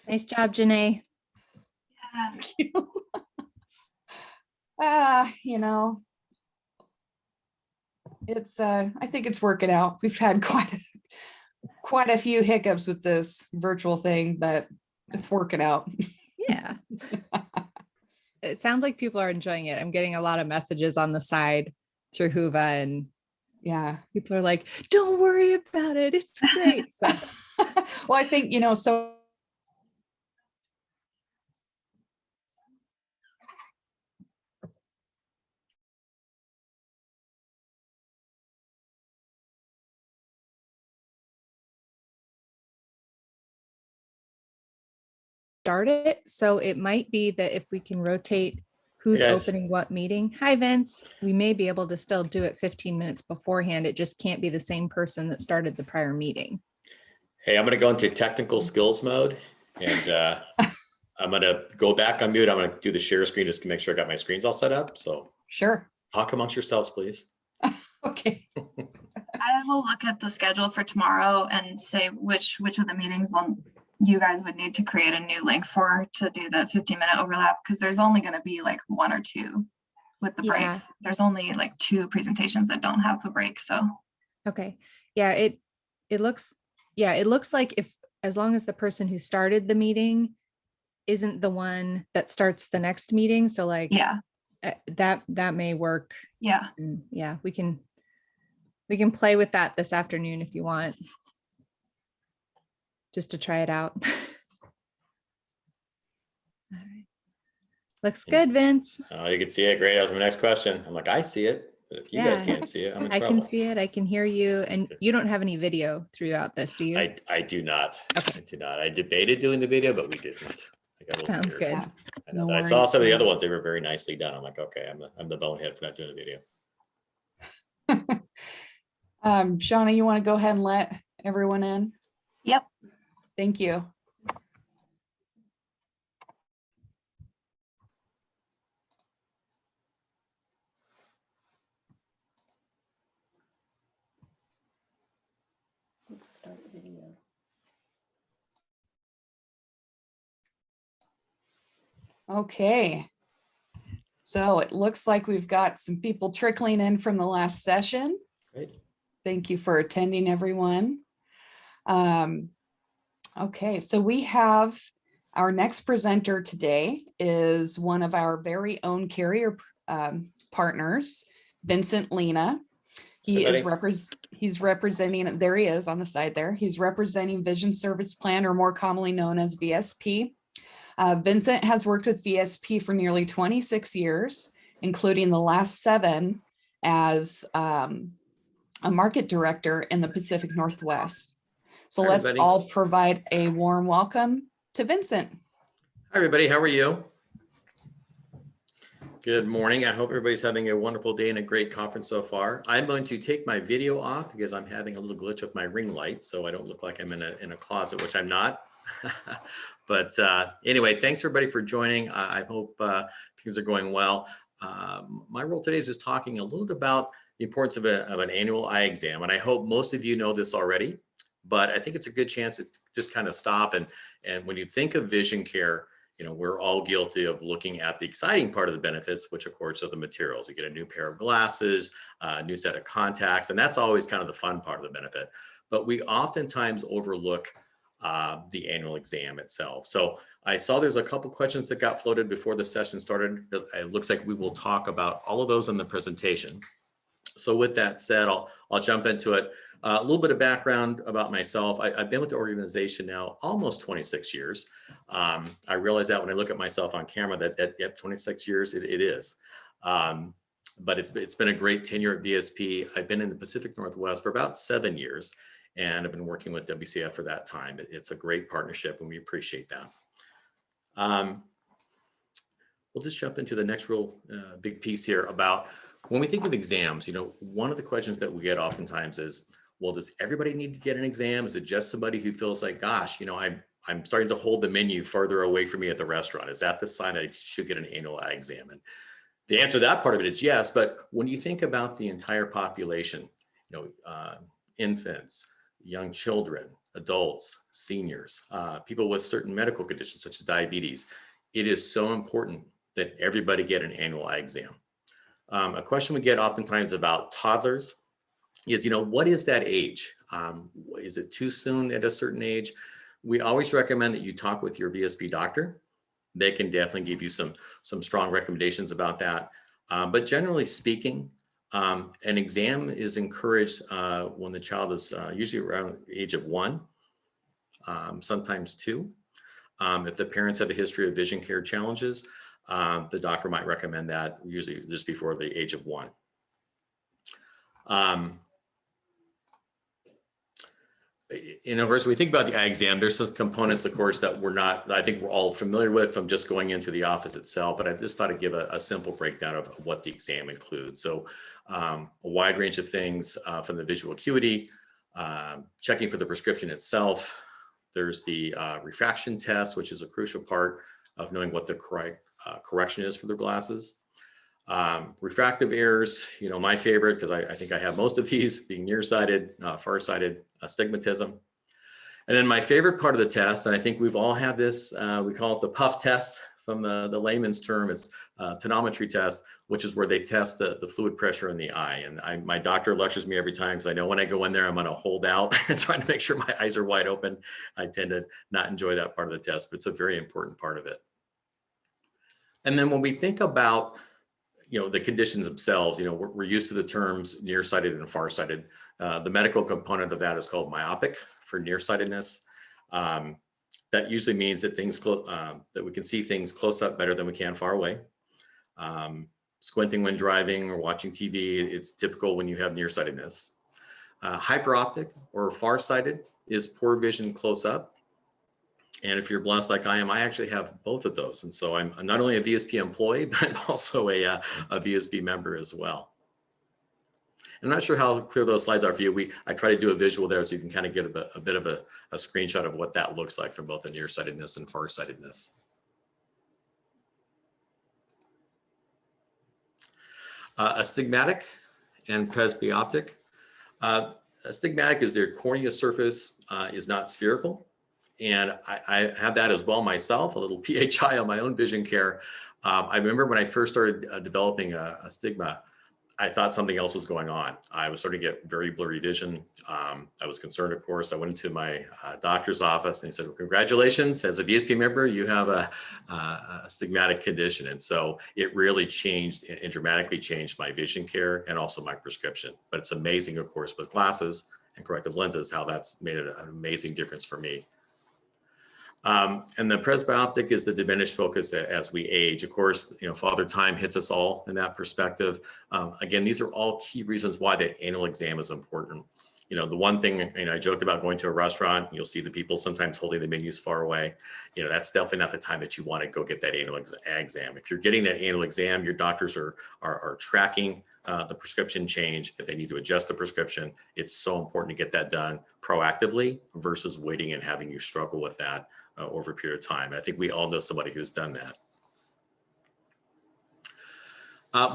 Nice job, Janae. It's I think it's working out. We've had quite a few hiccups with this virtual thing, but it's working out. Yeah. It sounds like people are enjoying it. I'm getting a lot of messages on the side through Huva, and yeah, people are like, don't worry about it. It's great. So well, I think, so start it. So it might be that if we can rotate who's opening what meeting. Hi, Vince. We may be able to still do it 15 minutes beforehand. It just can't be the same person that started the prior meeting. Hey, I'm going to go into technical skills mode, and I'm going to go back on mute. I'm going to do the share screen just to make sure I got my screens all set up. So sure. Talk amongst yourselves, please. Okay. I will look at the schedule for tomorrow and say which of the meetings you guys would need to create a new link for to do the 15-minute overlap, because there's only going to be like one or two with the breaks. There's only like 2 presentations that don't have a break. So okay. Yeah, it looks like if as long as the person who started the meeting isn't the one that starts the next meeting. So like that may work. Yeah. Yeah, we can play with that this afternoon if you want. Just to try it out. All right. Looks good, Vince. Oh, you can see it. Great. That was my next question. I'm like, I see it. But if you guys can't see it, I'm in trouble. I can see it. I can hear you. And you don't have any video throughout this, do you? I do not. Okay. I do not. I debated doing the video, but we didn't. Sounds good. I know that. I saw some of the other ones. They were very nicely done. I'm like, okay, I'm the bonehead for not doing a video. Shauna, you want to go ahead and let everyone in? Yep. Thank you. Let's start the video. Okay. So it looks like we've got some people trickling in from the last session. Great. Thank you for attending, everyone. Okay, so we have our next presenter today is one of our very own carrier partners, Vincent Lena. He's representing, there he is on the side there. He's representing Vision Service Plan, or more commonly known as VSP. Vincent has worked with VSP for nearly 26 years, including the last 7 as a market director in the Pacific Northwest. So let's all provide a warm welcome to Vincent. Hi, everybody. How are you? Good morning. I hope everybody's having a wonderful day and a great conference so far. I'm going to take my video off because I'm having a little glitch with my ring light, so I don't look like I'm in a closet, which I'm not. But anyway, thanks everybody for joining. I hope things are going well. My role today is just talking a little bit about the importance of an annual eye exam. And I hope most of you know this already, but I think it's a good chance to just kind of stop. And when you think of vision care, we're all guilty of looking at the exciting part of the benefits, which of course are the materials. You get a new pair of glasses, a new set of contacts, and that's always kind of the fun part of the benefit. But we oftentimes overlook the annual exam itself. So I saw there's a couple questions that got floated before the session started. It looks like we will talk about all of those in the presentation. So with that said, I'll jump into it. A little bit of background about myself. I've been with the organization now almost 26 years. I realize that when I look at myself on camera that yep, 26 years it is. But it's been a great tenure at VSP. I've been in the Pacific Northwest for about 7 years, and I've been working with WCF for that time. It's a great partnership, and we appreciate that. We'll just jump into the next real big piece here about when we think of exams. One of the questions that we get oftentimes is, well, does everybody need to get an exam? Is it just somebody who feels like, gosh, I'm starting to hold the menu further away from me at the restaurant? Is that the sign that I should get an annual eye exam? And the answer to that part of it is yes. But when you think about the entire population, infants, young children, adults, seniors, people with certain medical conditions such as diabetes. It is so important that everybody get an annual eye exam. A question we get oftentimes about toddlers is, what is that age? Is it too soon at a certain age? We always recommend that you talk with your VSP doctor. They can definitely give you some strong recommendations about that. But generally speaking, an exam is encouraged when the child is usually around the age of 1, sometimes 2. If the parents have a history of vision care challenges, the doctor might recommend that usually just before the age of 1. Of course, when we think about the eye exam, there's some components, of course, that I think we're all familiar with from just going into the office itself, but I just thought I'd give a simple breakdown of what the exam includes. So a wide range of things from the visual acuity, checking for the prescription itself. There's the refraction test, which is a crucial part of knowing what the correct correction is for their glasses. Refractive errors, my favorite, because I think I have most of these, being nearsighted, farsighted, astigmatism. And then my favorite part of the test, and I think we've all had this, we call it the puff test from the layman's term. It's a tonometry test, which is where they test the fluid pressure in the eye. And my doctor lectures me every time because I know when I go in there, I'm going to hold out and trying to make sure my eyes are wide open. I tend to not enjoy that part of the test, but it's a very important part of it. And then when we think about the conditions themselves, we're used to the terms nearsighted and farsighted. The medical component of that is called myopic for nearsightedness. That usually means that that we can see things close up better than we can far away. Squinting when driving or watching TV, it's typical when you have nearsightedness. Hyperoptic or farsighted is poor vision close up. And if you're blessed like I am, I actually have both of those. And so I'm not only a VSP employee, but I'm also a VSP member as well. I'm not sure how clear those slides are for you. I try to do a visual there so you can kind of get a bit of a screenshot of what that looks like from both the nearsightedness and farsightedness. Astigmatic and presbyoptic. Astigmatic is their cornea surface is not spherical. And I have that as well myself, a little PHI on my own vision care. I remember when I first started developing a stigma, I thought something else was going on. I was starting to get very blurry vision. I was concerned, of course. I went into my doctor's office and he said, well, congratulations, as a VSP member, you have a stigmatic condition. And so it really changed and dramatically changed my vision care and also my prescription. But it's amazing, of course, with glasses and corrective lenses, how that's made an amazing difference for me. And the presbyoptic is the diminished focus as we age. Of course, Father Time hits us all in that perspective. Again, these are all key reasons why the annual exam is important. The one thing, I joked about going to a restaurant, you'll see the people sometimes holding the menus far away. That's definitely not the time that you want to go get that annual exam. If you're getting that annual exam, your doctors are tracking the prescription change. If they need to adjust the prescription, it's so important to get that done proactively versus waiting and having you struggle with that over a period of time. I think we all know somebody who's done that.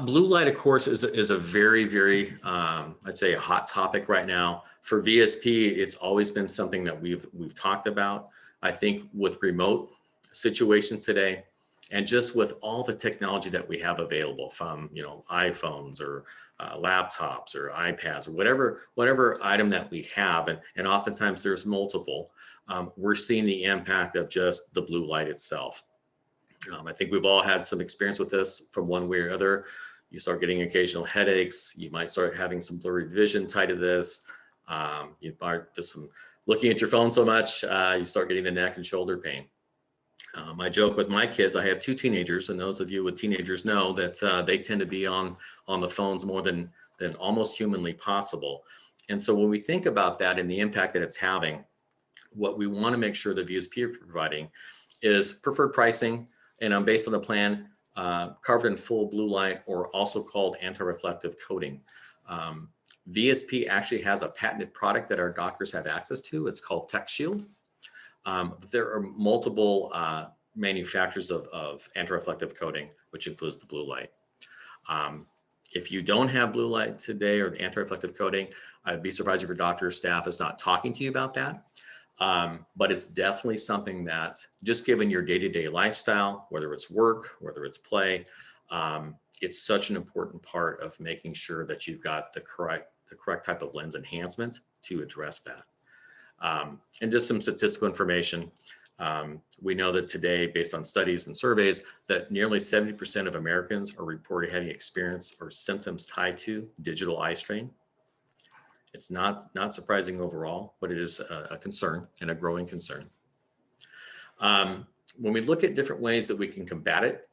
Blue light, of course, is a very, very, I'd say a hot topic right now. For VSP, it's always been something that we've talked about. I think with remote situations today, and just with all the technology that we have available from, iPhones or laptops or iPads or whatever item that we have, and oftentimes there's multiple, we're seeing the impact of just the blue light itself. I think we've all had some experience with this from one way or other. You start getting occasional headaches. You might start having some blurry vision tied to this. You might just from looking at your phone so much, you start getting the neck and shoulder pain. I joke with my kids, I have 2 teenagers, and those of you with teenagers know that they tend to be on the phones more than almost humanly possible. And so when we think about that and the impact that it's having, what we want to make sure the VSP are providing is preferred pricing, and based on the plan, covered in full blue light, or also called anti-reflective coating. VSP actually has a patented product that our doctors have access to. It's called Tech Shield. There are multiple manufacturers of anti-reflective coating, which includes the blue light. If you don't have blue light today or the anti-reflective coating, I'd be surprised if your doctor or staff is not talking to you about that. But it's definitely something that, just given your day-to-day lifestyle, whether it's work, whether it's play, it's such an important part of making sure that you've got the correct type of lens enhancement to address that. And just some statistical information. We know that today, based on studies and surveys, that nearly 70% of Americans are reported having experience or symptoms tied to digital eye strain. It's not surprising overall, but it is a concern, and a growing concern. When we look at different ways that we can combat it,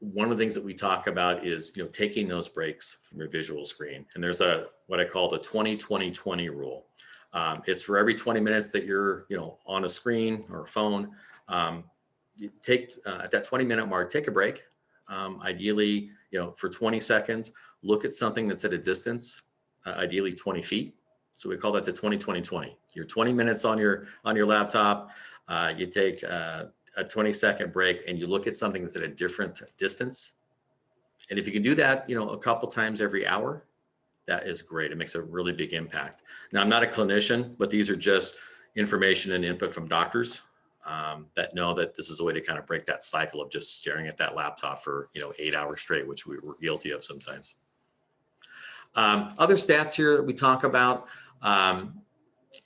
one of the things that we talk about is, taking those breaks from your visual screen. And there's what I call the 20-20-20 rule. It's for every 20 minutes that you're, on a screen or a phone, you take at that 20-minute mark, take a break. Ideally, for 20 seconds, look at something that's at a distance, ideally 20 feet. So we call that the 20-20-20. You're 20 minutes on your laptop. You take a 20-second break and you look at something that's at a different distance. And if you can do that, a couple times every hour, that is great. It makes a really big impact. Now, I'm not a clinician, but these are just information and input from doctors that know that this is a way to kind of break that cycle of just staring at that laptop for 8 hours straight, which we were guilty of sometimes. Other stats here that we talk about,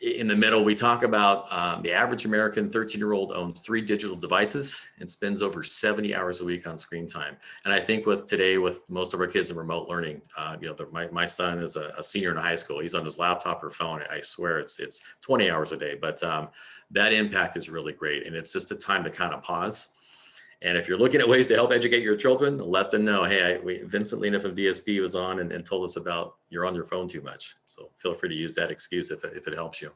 in the middle, we talk about the average American 13-year-old owns 3 digital devices and spends over 70 hours a week on screen time. And I think today, with most of our kids in remote learning, my son is a senior in high school. He's on his laptop or phone. I swear it's 20 hours a day, but that impact is really great. And it's just a time to kind of pause. And if you're looking at ways to help educate your children, let them know, hey, Vincent, Lena from VSP was on and told us about you're on your phone too much. So feel free to use that excuse if it helps you.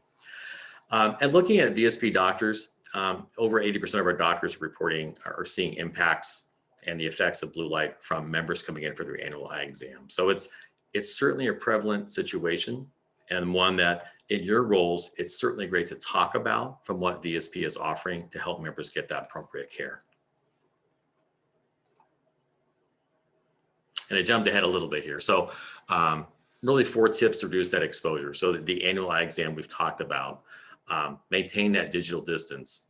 And looking at VSP doctors, over 80% of our doctors are seeing impacts and the effects of blue light from members coming in for their annual eye exam. So it's certainly a prevalent situation, and one that in your roles, it's certainly great to talk about from what VSP is offering to help members get that appropriate care. And I jumped ahead a little bit here. So really 4 tips to reduce that exposure. So the annual eye exam we've talked about, maintain that digital distance.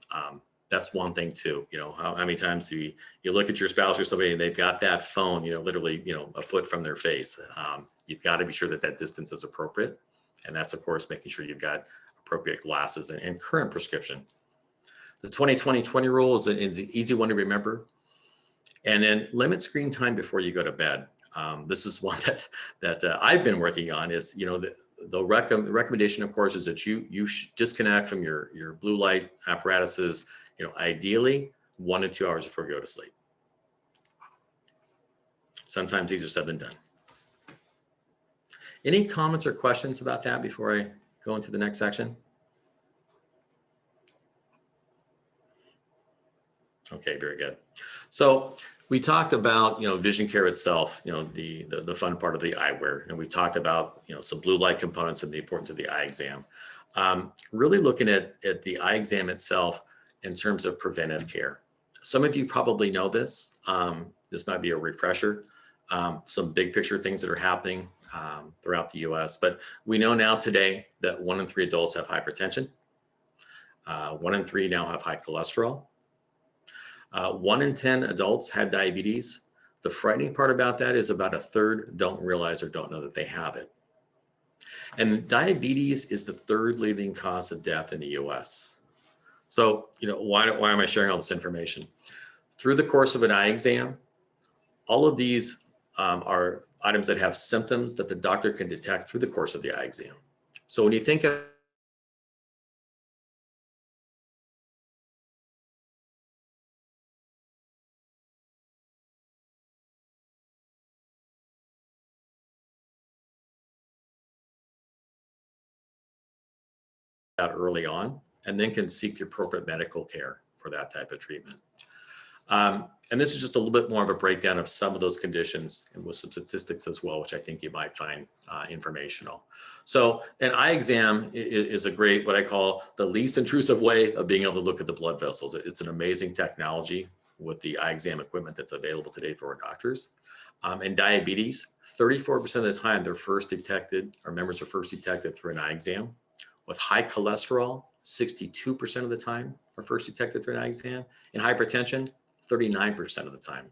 That's one thing too. How many times do you look at your spouse or somebody and they've got that phone, literally, a foot from their face. You've got to be sure that distance is appropriate. And that's, of course, making sure you've got appropriate glasses and current prescription. The 20-20-20 rule is an easy one to remember. And then limit screen time before you go to bed. This is one that I've been working on. Is the recommendation, of course, is that you disconnect from your blue light apparatuses. Ideally 1 to 2 hours before you go to sleep. Sometimes easier said than done. Any comments or questions about that before I go into the next section? Okay, very good. So we talked about, vision care itself, the fun part of the eyewear. And we talked about, some blue light components and the importance of the eye exam. Really looking at the eye exam itself in terms of preventive care. Some of you probably know this. This might be a refresher. Some big picture things that are happening throughout the US. But we know now today that 1 in 3 adults have hypertension. 1 in 3 now have high cholesterol. 1 in 10 adults have diabetes. The frightening part about that is about 1/3 don't realize or don't know that they have it. And diabetes is the 3rd leading cause of death in the US. So, why am I sharing all this information? Through the course of an eye exam, all of these are items that have symptoms that the doctor can detect through the course of the eye exam. So when you think of that early on, and then can seek the appropriate medical care for that type of treatment. And this is just a little bit more of a breakdown of some of those conditions and with some statistics as well, which I think you might find informational. So an eye exam is a great, what I call the least intrusive way of being able to look at the blood vessels. It's an amazing technology with the eye exam equipment that's available today for our doctors. And diabetes, 34% of the time they're first detected, our members are first detected through an eye exam. with high cholesterol, 62% of the time are first detected through an eye exam, and hypertension, 39% of the time.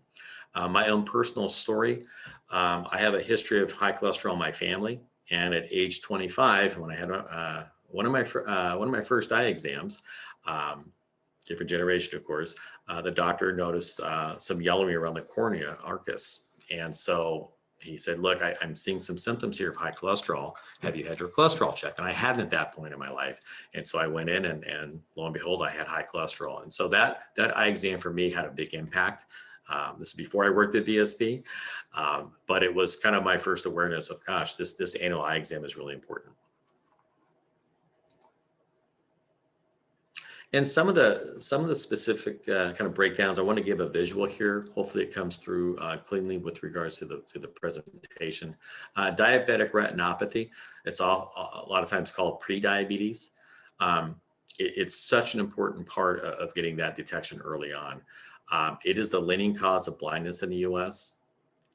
My own personal story, I have a history of high cholesterol in my family, and at age 25, when I had one of my first eye exams, different generation, of course, the doctor noticed some yellowing around the cornea, arcus, and so he said, look, I'm seeing some symptoms here of high cholesterol. Have you had your cholesterol checked? And I hadn't at that point in my life. And so I went in and lo and behold, I had high cholesterol. And so that eye exam for me had a big impact. This is before I worked at VSP, but it was kind of my first awareness of, gosh, this annual eye exam is really important. And some of the specific kind of breakdowns, I want to give a visual here. Hopefully it comes through cleanly with regards to the presentation. Diabetic retinopathy, it's a lot of times called pre-diabetes. It's such an important part of getting that detection early on. It is the leading cause of blindness in the US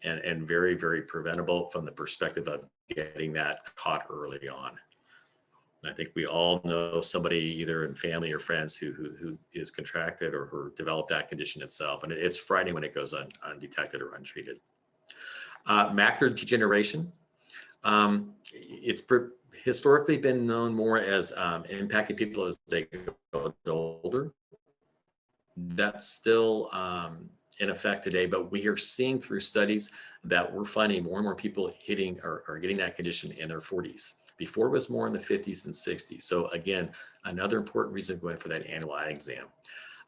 and very, very preventable from the perspective of getting that caught early on. I think we all know somebody either in family or friends who is contracted or who developed that condition itself. And it's frightening when it goes undetected or untreated. Macular degeneration. It's historically been known more as impacting people as they go older. That's still in effect today, but we are seeing through studies that we're finding more and more people hitting or getting that condition in their 40s. Before it was more in the 50s and 60s. So again, another important reason going for that annual eye exam.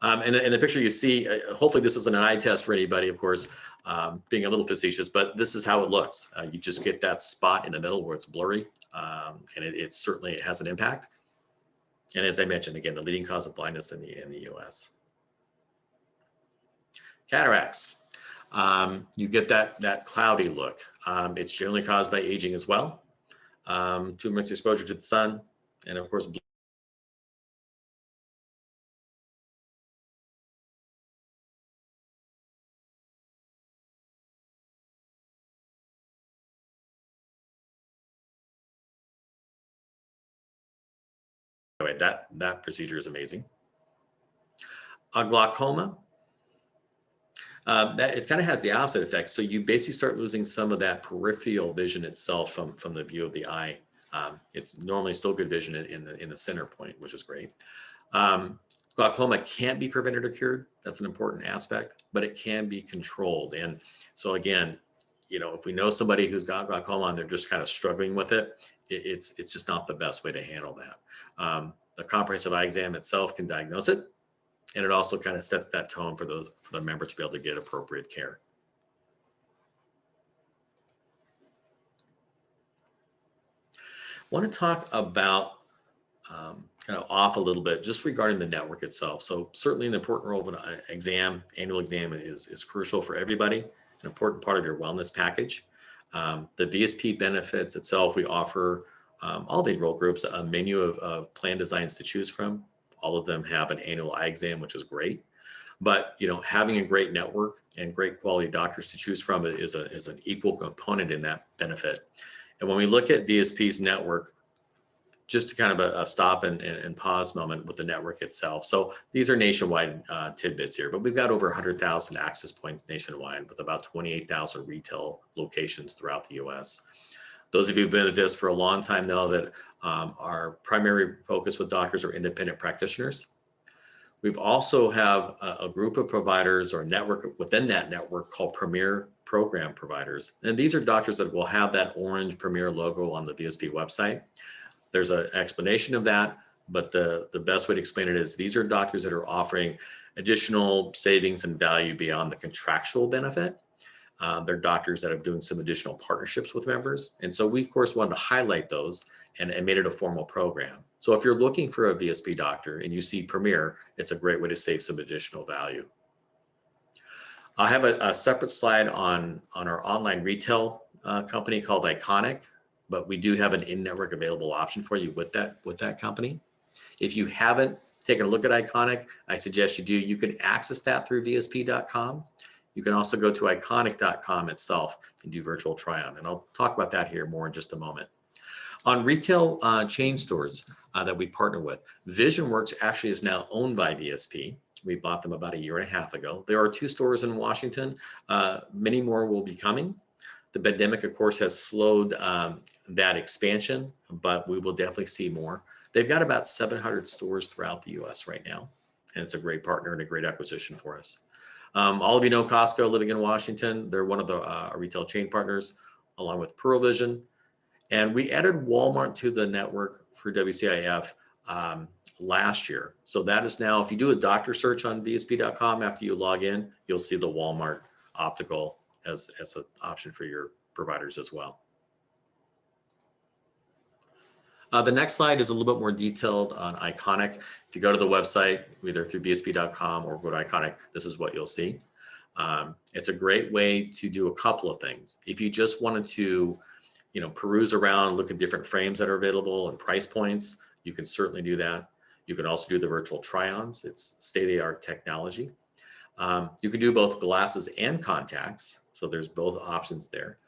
And in the picture you see, hopefully this isn't an eye test for anybody, of course, being a little facetious, but this is how it looks. You just get that spot in the middle where it's blurry, and it certainly has an impact. And as I mentioned, again, the leading cause of blindness in the US. Cataracts. You get that cloudy look. It's generally caused by aging as well. Too much exposure to the sun, and of course, anyway, that procedure is amazing. Glaucoma. That it kind of has the opposite effect. So you basically start losing some of that peripheral vision itself from the view of the eye. It's normally still good vision in the center point, which is great. Glaucoma can't be prevented or cured. That's an important aspect, but it can be controlled. And so again, if we know somebody who's got glaucoma and they're just kind of struggling with it, it's just not the best way to handle that. The comprehensive eye exam itself can diagnose it. And it also kind of sets that tone for the members to be able to get appropriate care. I want to talk about kind of off a little bit just regarding the network itself. So certainly an important role of an annual exam is crucial for everybody, an important part of your wellness package. The VSP benefits itself, we offer all the enrolled groups a menu of plan designs to choose from. All of them have an annual eye exam, which is great. But having a great network and great quality doctors to choose from is an equal component in that benefit. And when we look at VSP's network, just to kind of a stop and pause moment with the network itself. So these are nationwide tidbits here, but we've got over 100,000 access points nationwide with about 28,000 retail locations throughout the US. Those of you who've been with us for a long time know that our primary focus with doctors are independent practitioners. We've also have a group of providers or network within that network called Premier Program Providers. And these are doctors that will have that orange Premier logo on the VSP website. There's an explanation of that, but the best way to explain it is these are doctors that are offering additional savings and value beyond the contractual benefit. They're doctors that are doing some additional partnerships with members. And so we, of course, wanted to highlight those and made it a formal program. So if you're looking for a VSP doctor and you see Premier, it's a great way to save some additional value. I have a separate slide on our online retail company called Iconic, but we do have an in-network available option for you with that company. If you haven't taken a look at Iconic, I suggest you do. You can access that through VSP.com. You can also go to iconic.com itself and do virtual try-on. And I'll talk about that here more in just a moment. On retail chain stores that we partner with, VisionWorks actually is now owned by VSP. We bought them about 1.5 years ago. There are 2 stores in Washington. Many more will be coming. The pandemic, of course, has slowed that expansion, but we will definitely see more. They've got about 700 stores throughout the US right now, and it's a great partner and a great acquisition for us. All of you know Costco living in Washington. They're one of the retail chain partners, along with Pearl Vision. And we added Walmart to the network for WCIF last year. So that is now, if you do a doctor search on VSP.com after you log in, you'll see the Walmart optical as an option for your providers as well. The next slide is a little bit more detailed on Iconic. If you go to the website, either through VSP.com or go to Iconic, this is what you'll see. It's a great way to do a couple of things. If you just wanted to, peruse around, look at different frames that are available and price points, you can certainly do that. You can also do the virtual try-ons. It's state-of-the-art technology. You can do both glasses and contacts. So there's both options there.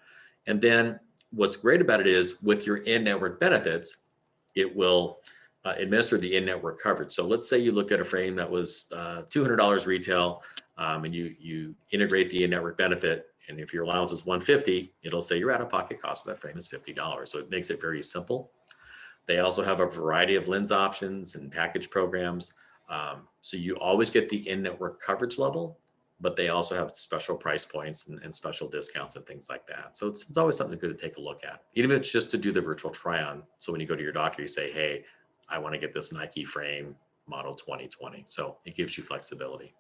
And then what's great about it is with your in-network benefits, it will administer the in-network coverage. So let's say you looked at a frame that was $200 retail and you integrate the in-network benefit. And if your allowance is $150, it'll say your out-of-pocket cost for that frame is $50. So it makes it very simple. They also have a variety of lens options and package programs. So you always get the in-network coverage level, but they also have special price points and special discounts and things like that. So it's always something good to take a look at, even if it's just to do the virtual try-on. So when you go to your doctor, you say, hey, I want to get this Nike frame model 2020. So it gives you flexibility.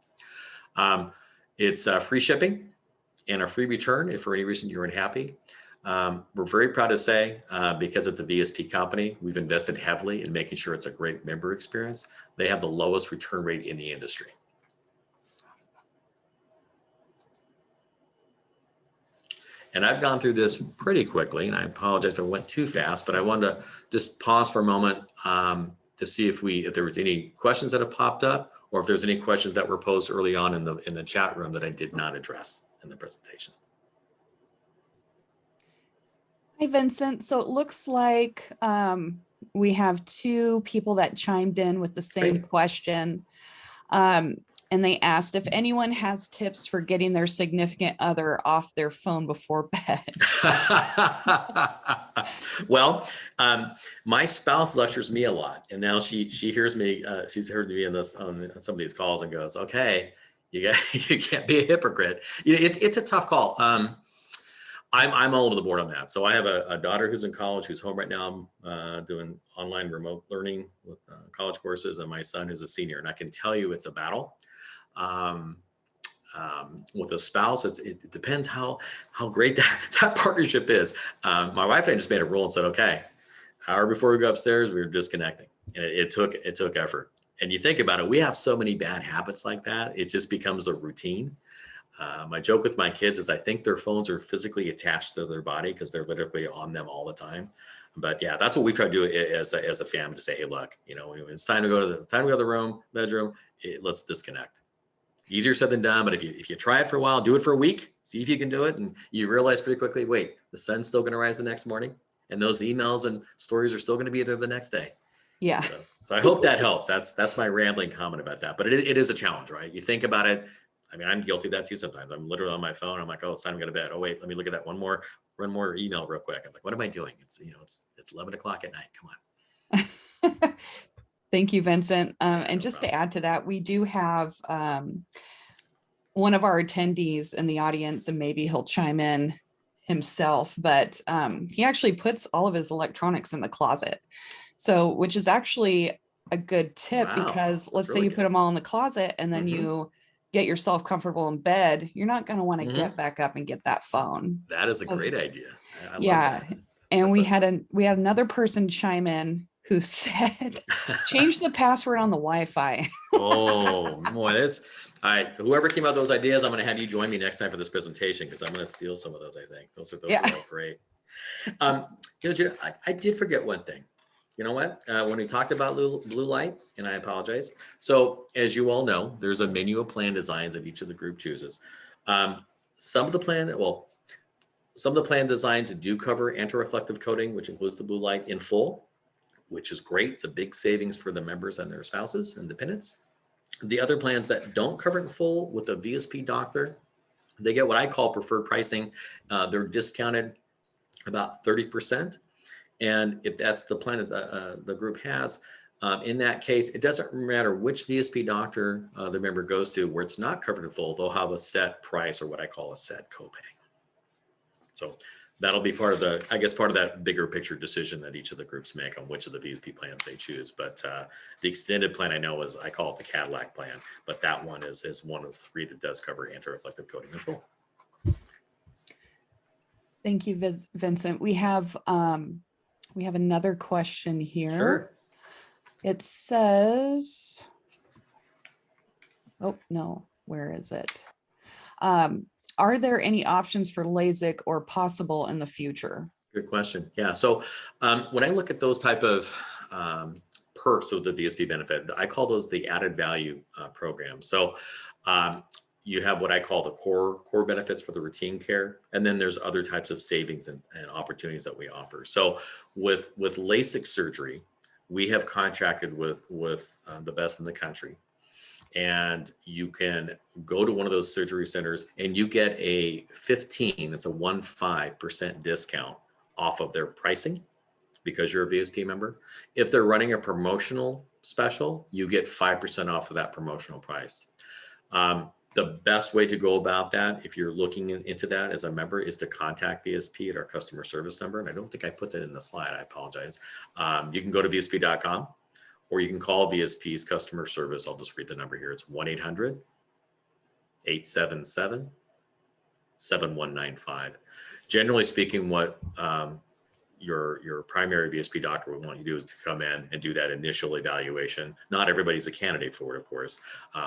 It's free shipping and a free return if for any reason you're unhappy. We're very proud to say, because it's a VSP company, we've invested heavily in making sure it's a great member experience. They have the lowest return rate in the industry. And I've gone through this pretty quickly, and I apologize if I went too fast, but I wanted to just pause for a moment to see if there was any questions that have popped up, or if there's any questions that were posed early on in the chat room that I did not address in the presentation. Hi, Vincent. So it looks like we have 2 people that chimed in with the same question. And they asked if anyone has tips for getting their significant other off their phone before bed. Well, my spouse lectures me a lot, and now she hears me. She's heard me on some of these calls and goes, "Okay, you can't be a hypocrite." It's a tough call. I'm all over the board on that. So I have a daughter who's in college, who's home right now, doing online remote learning with college courses, and my son who's a senior. And I can tell you it's a battle. With a spouse, it depends how great that partnership is. My wife and I just made a rule and said, okay, hour before we go upstairs, we were disconnecting. And it took effort. And you think about it, we have so many bad habits like that. It just becomes a routine. My joke with my kids is I think their phones are physically attached to their body because they're literally on them all the time. But yeah, that's what we try to do as a family, to say, hey, look, it's time to go to the bedroom, let's disconnect. Easier said than done, but if you try it for a while, do it for a week, see if you can do it, and you realize pretty quickly, wait, the sun's still going to rise the next morning, and those emails and stories are still going to be there the next day. Yeah. So I hope that helps. That's my rambling comment about that, but it is a challenge, right? You think about it. I mean, I'm guilty of that too sometimes. I'm literally on my phone. I'm like, oh, it's time to go to bed. Oh, wait, let me look at that one more email real quick. I'm like, what am I doing? It's 11 o'clock at night. Come on. Thank you, Vincent. And just to add to that, we do have one of our attendees in the audience, and maybe he'll chime in himself, but he actually puts all of his electronics in the closet. So, which is actually a good tip, because let's say you put them all in the closet and then you get yourself comfortable in bed, you're not going to want to get back up and get that phone. That is a great idea. I love that. And we had another person chime in who said, change the password on the Wi-Fi. Oh boy, whoever came up with those ideas, I'm going to have you join me next time for this presentation, because I'm going to steal some of those. I think those are all great. I did forget one thing. You know what? When we talked about blue light, and I apologize. So as you all know, there's a menu of plan designs that each of the group chooses. Some of the Some of the plan designs do cover anti-reflective coating, which includes the blue light in full, which is great. It's a big savings for the members and their spouses and dependents. The other plans that don't cover it in full with a VSP doctor, they get what I call preferred pricing. They're discounted about 30%. And if that's the plan that the group has, in that case, it doesn't matter which VSP doctor the member goes to, where it's not covered in full, they'll have a set price, or what I call a set copay. So that'll be part of the, I guess, part of that bigger picture decision that each of the groups make on which of the VSP plans they choose. But the extended plan I know is, I call it the Cadillac plan, but that one is one of 3 that does cover anti-reflective coating in full. Thank you, Vincent. We have another question here. Sure. It says, oh no, where is it? Are there any options for LASIK or possible in the future? Good question. Yeah. So when I look at those type of perks with the VSP benefit, I call those the added value programs. So you have what I call the core benefits for the routine care, and then there's other types of savings and opportunities that we offer. So with LASIK surgery, we have contracted with the best in the country. And you can go to one of those surgery centers and you get a 15% discount off of their pricing because you're a VSP member. If they're running a promotional special, you get 5% off of that promotional price. The best way to go about that, if you're looking into that as a member, is to contact VSP at our customer service number. And I don't think I put that in the slide. I apologize. You can go to VSP.com. or you can call VSP's customer service. I'll just read the number here. It's 1-800-877-7195. Generally speaking, what your primary VSP doctor would want you to do is to come in and do that initial evaluation. Not everybody's a candidate for it, of course.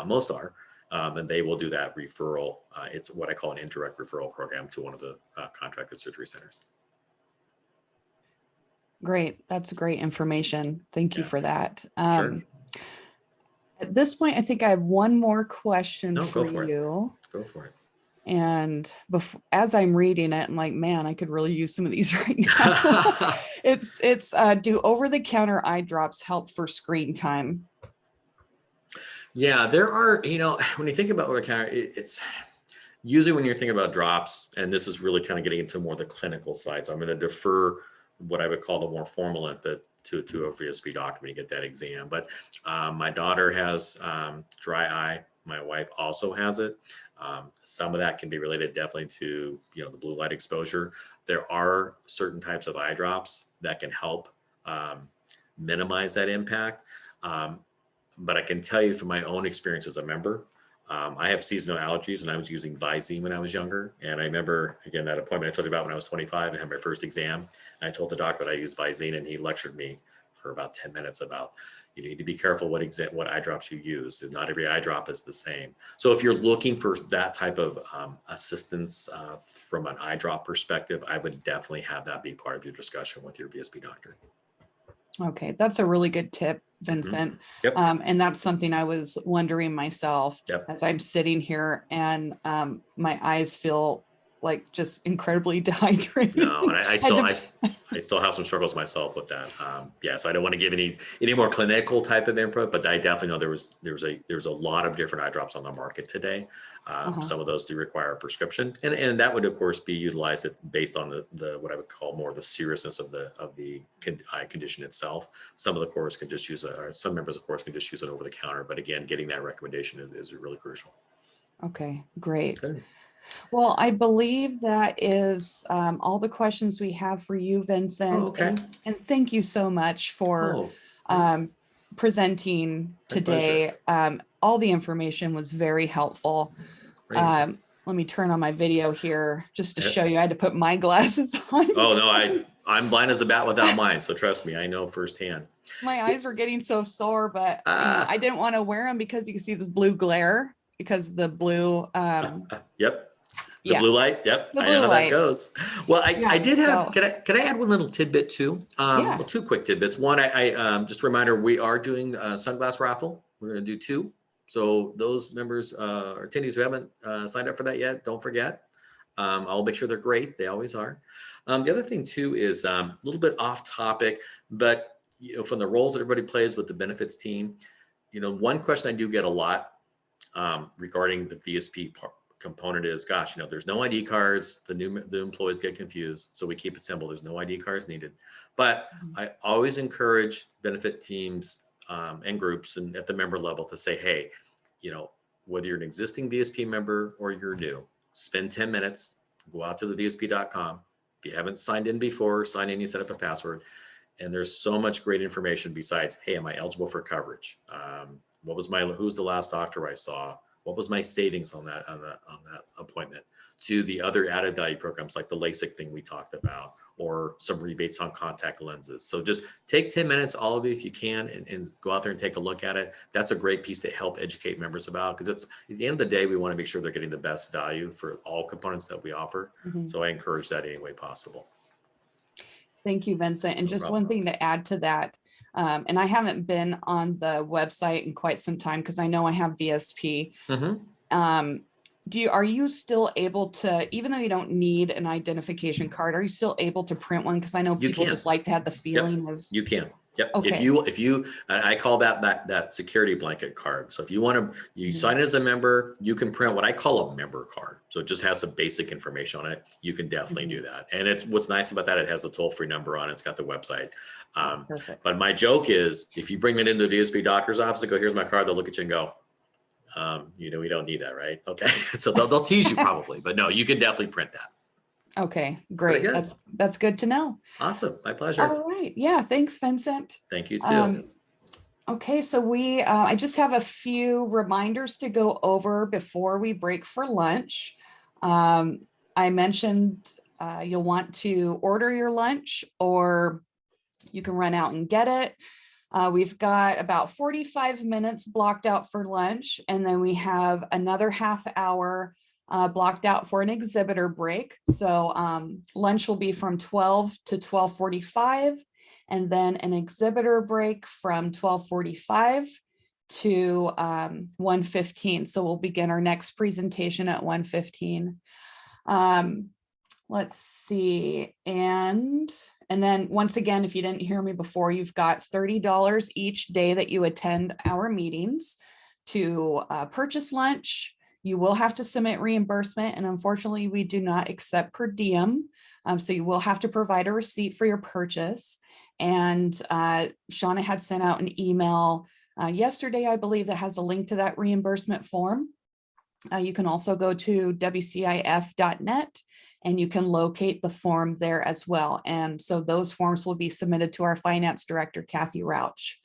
Most are. And they will do that referral. It's what I call an indirect referral program to one of the contracted surgery centers. Great. That's great information. Thank you for that. Sure. At this point, I think I have one more question for you. Go for it. And as I'm reading it, I'm like, man, I could really use some of these right now. It's do over-the-counter eye drops help for screen time? Yeah, there are, when you think about over-the-counter, it's usually when you're thinking about drops, and this is really kind of getting into more the clinical side. So I'm going to defer what I would call the more formal input to a VSP doctor when you get that exam. But my daughter has dry eye. My wife also has it. Some of that can be related definitely to, the blue light exposure. There are certain types of eye drops that can help minimize that impact. But I can tell you from my own experience as a member, I have seasonal allergies, and I was using Visine when I was younger. And I remember, again, that appointment I told you about when I was 25 and had my first exam. And I told the doctor that I used Visine, and he lectured me for about 10 minutes about, you need to be careful what eye drops you use. Not every eye drop is the same. So if you're looking for that type of assistance from an eye drop perspective, I would definitely have that be part of your discussion with your VSP doctor. Okay, that's a really good tip, Vincent. Mm-hmm. Yep. And that's something I was wondering myself as I'm sitting here, and my eyes feel like just incredibly dehydrated. No, and I still have some struggles myself with that. So I don't want to give any more clinical type of input, but I definitely know there's a lot of different eye drops on the market today. Some of those do require a prescription, and that would of course be utilized based on the what I would call more the seriousness of the eye condition itself. Some of the course can just use some members of course can just use it over the counter, but again, getting that recommendation is really crucial. Okay, great. Good. Well, I believe that is all the questions we have for you, Vincent. Oh, okay. And thank you so much for presenting today. All the information was very helpful. Let me turn on my video here just to show you. I had to put my glasses on. Oh, no, I'm blind as a bat without mine. So trust me, I know firsthand. My eyes were getting so sore, but I didn't want to wear them because you can see this blue glare because the blue. Yep. The blue light. Yep. I know how that goes. Well, I did have, can I add one little tidbit too? Well, 2 quick tidbits. One, I just a reminder, we are doing a sunglass raffle. We're going to do 2. So those members or attendees who haven't signed up for that yet, don't forget. I'll make sure they're great. They always are. The other thing too is a little bit off topic, but from the roles that everybody plays with the benefits team, one question I do get a lot regarding the VSP component is, gosh, there's no ID cards. The employees get confused. So we keep it simple. There's no ID cards needed. But I always encourage benefit teams and groups and at the member level to say, hey, whether you're an existing VSP member or you're new, spend 10 minutes, go out to the VSP.com. If you haven't signed in before, sign in, you set up a password. And there's so much great information besides, hey, am I eligible for coverage? Who's the last doctor I saw? What was my savings on that appointment? To the other added value programs like the LASIK thing we talked about, or some rebates on contact lenses. So just take 10 minutes, all of you, if you can, and go out there and take a look at it. That's a great piece to help educate members about, because it's at the end of the day, we want to make sure they're getting the best value for all components that we offer. So I encourage that any way possible. Thank you, Vincent. And just one thing to add to that, and I haven't been on the website in quite some time because I know I have VSP. Are you still able to, even though you don't need an identification card, are you still able to print one? Because I know people just like to have the feeling of. You can. Yep. Okay. If you, I call that security blanket card. So if you want to, you sign in as a member, you can print what I call a member card. So it just has some basic information on it. You can definitely do that. And what's nice about that, it has a toll-free number on it. It's got the website. Perfect. But my joke is, if you bring it into the VSP doctor's office and go, here's my card, they'll look at you and go, we don't need that, right? Okay. So they'll tease you probably, but no, you can definitely print that. Okay, great. That's good to know. Awesome. My pleasure. All right. Yeah. Thanks, Vincent. Thank you too. Okay. So I just have a few reminders to go over before we break for lunch. I mentioned you'll want to order your lunch, or you can run out and get it. We've got about 45 minutes blocked out for lunch, and then we have another half hour blocked out for an exhibitor break. So lunch will be from 12 to 12:45, and then an exhibitor break from 12:45 to 1:15. So we'll begin our next presentation at 1:15. Let's see. And then once again, if you didn't hear me before, you've got $30 each day that you attend our meetings to purchase lunch. You will have to submit reimbursement, and unfortunately, we do not accept per diem. So you will have to provide a receipt for your purchase. And Shauna had sent out an email yesterday, I believe, that has a link to that reimbursement form. You can also go to wcif.net and you can locate the form there as well. And so those forms will be submitted to our finance director, Kathy Rauch.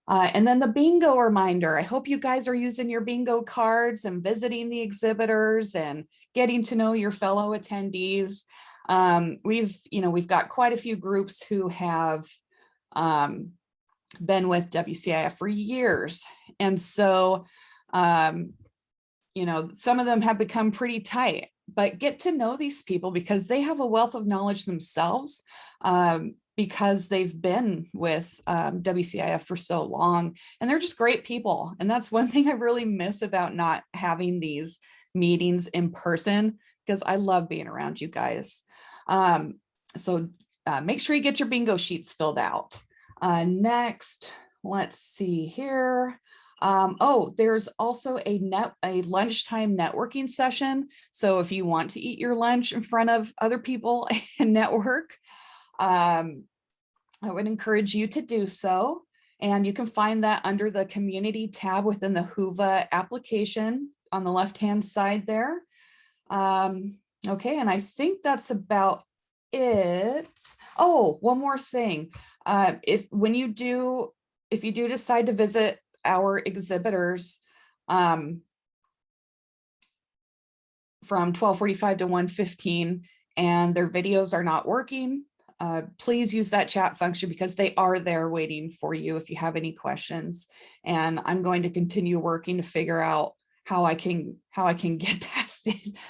And then the bingo reminder. I hope you guys are using your bingo cards and visiting the exhibitors and getting to know your fellow attendees. We've got quite a few groups who have been with WCIF for years. And so, some of them have become pretty tight, but get to know these people because they have a wealth of knowledge themselves. Because they've been with WCIF for so long, and they're just great people. And that's one thing I really miss about not having these meetings in person, because I love being around you guys. So make sure you get your bingo sheets filled out. Next, let's see here. There's also a lunchtime networking session. So if you want to eat your lunch in front of other people and network, I would encourage you to do so. And you can find that under the community tab within the Whova application on the left-hand side there. Okay, and I think that's about it. Oh, one more thing. If you do decide to visit our exhibitors from 12:45 to 1:15 and their videos are not working, please use that chat function because they are there waiting for you if you have any questions. And I'm going to continue working to figure out how I can get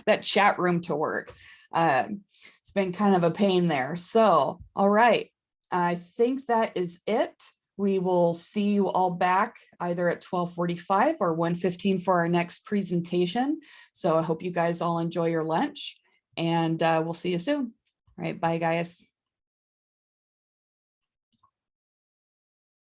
that chat room to work. It's been kind of a pain there. So, all right, I think that is it. We will see you all back either at 12:45 or 1:15 for our next presentation. So I hope you guys all enjoy your lunch, and we'll see you soon. All right, bye guys.